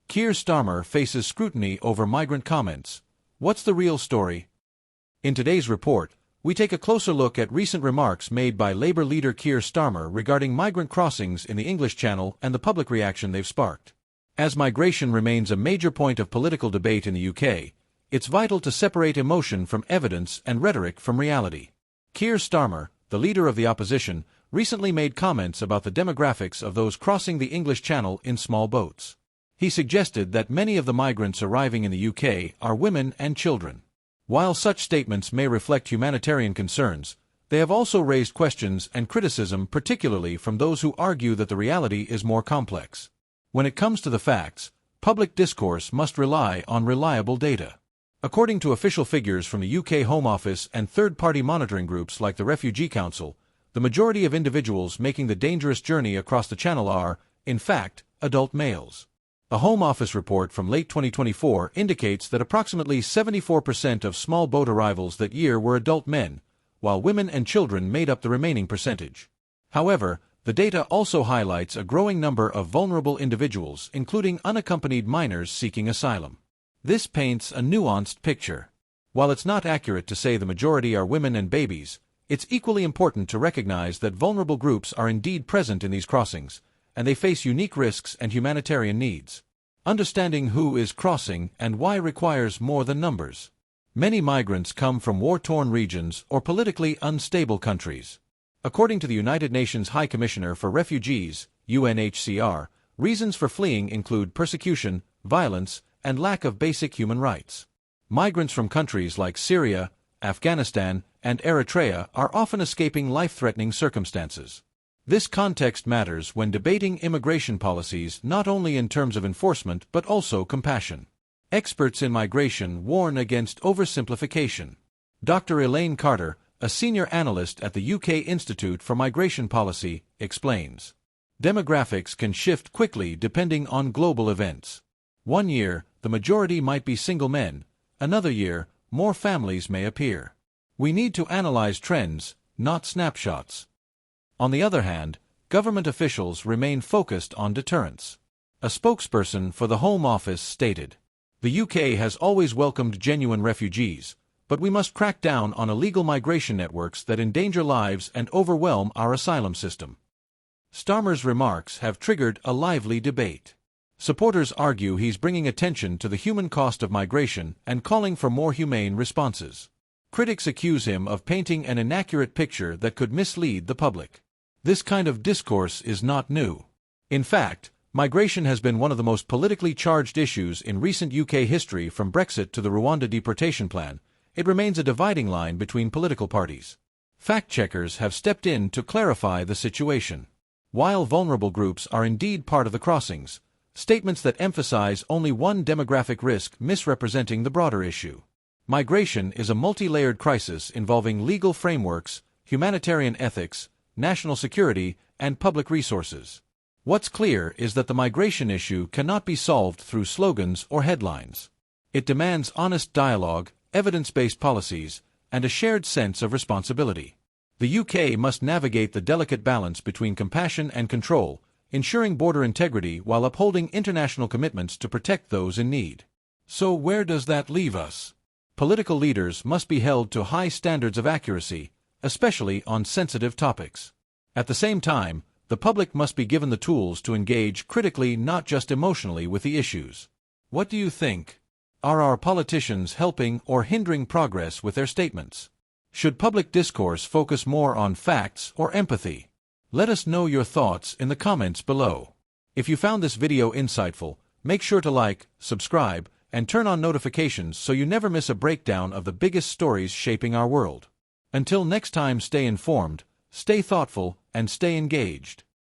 Keir Starmer faces scrutiny over migrant comments. What's the real story? In today's report, we take a closer look at recent remarks made by Labour leader Keir Starmer regarding migrant crossings in the English Channel and the public reaction they've sparked. As migration remains a major point of political debate in the UK, it's vital to separate emotion from evidence and rhetoric from reality. Keir Starmer, the leader of the opposition, recently made comments about the demographics of those crossing the English Channel in small boats. He suggested that many of the migrants arriving in the UK are women and children. While such statements may reflect humanitarian concerns, they have also raised questions and criticism, particularly from those who argue that the reality is more complex. When it comes to the facts, public discourse must rely on reliable data. According to official figures from the UK Home Office and third-party monitoring groups like the Refugee Council, the majority of individuals making the dangerous journey across the Channel are, in fact, adult males. A Home Office report from late 2024 indicates that approximately 74% of small boat arrivals that year were adult men, while women and children made up the remaining percentage. However, the data also highlights a growing number of vulnerable individuals, including unaccompanied minors seeking asylum. This paints a nuanced picture. While it's not accurate to say the majority are women and babies, it's equally important to recognize that vulnerable groups are indeed present in these crossings, and they face unique risks and humanitarian needs. Understanding who is crossing and why requires more than numbers. Many migrants come from war-torn regions or politically unstable countries. According to the United Nations High Commissioner for Refugees, UNHCR, reasons for fleeing include persecution, violence, and lack of basic human rights. Migrants from countries like Syria, Afghanistan, and Eritrea are often escaping life-threatening circumstances. This context matters when debating immigration policies not only in terms of enforcement but also compassion. Experts in migration warn against oversimplification. Dr. Elaine Carter, a senior analyst at the UK Institute for Migration Policy, explains. Demographics can shift quickly depending on global events. One year, the majority might be single men. Another year, more families may appear. We need to analyze trends, not snapshots. On the other hand, government officials remain focused on deterrence. A spokesperson for the Home Office stated, "The UK has always welcomed genuine refugees, but we must crack down on illegal migration networks that endanger lives and overwhelm our asylum system." Starmer's remarks have triggered a lively debate. Supporters argue he's bringing attention to the human cost of migration and calling for more humane responses. Critics accuse him of painting an inaccurate picture that could mislead the public. This kind of discourse is not new. In fact, migration has been one of the most politically charged issues in recent UK history. From Brexit to the Rwanda deportation plan, it remains a dividing line between political parties. Fact-checkers have stepped in to clarify the situation. While vulnerable groups are indeed part of the crossings, statements that emphasize only one demographic risk misrepresenting the broader issue. Migration is a multi-layered crisis involving legal frameworks, humanitarian ethics, national security, and public resources. What's clear is that the migration issue cannot be solved through slogans or headlines. It demands honest dialogue, evidence-based policies, and a shared sense of responsibility. The UK must navigate the delicate balance between compassion and control, ensuring border integrity while upholding international commitments to protect those in need. So where does that leave us? Political leaders must be held to high standards of accuracy, especially on sensitive topics. At the same time, the public must be given the tools to engage critically, not just emotionally, with the issues. What do you think? Are our politicians helping or hindering progress with their statements? Should public discourse focus more on facts or empathy? Let us know your thoughts in the comments below. If you found this video insightful, make sure to like, subscribe, and turn on notifications so you never miss a breakdown of the biggest stories shaping our world. Until next time, stay informed, stay thoughtful, and stay engaged.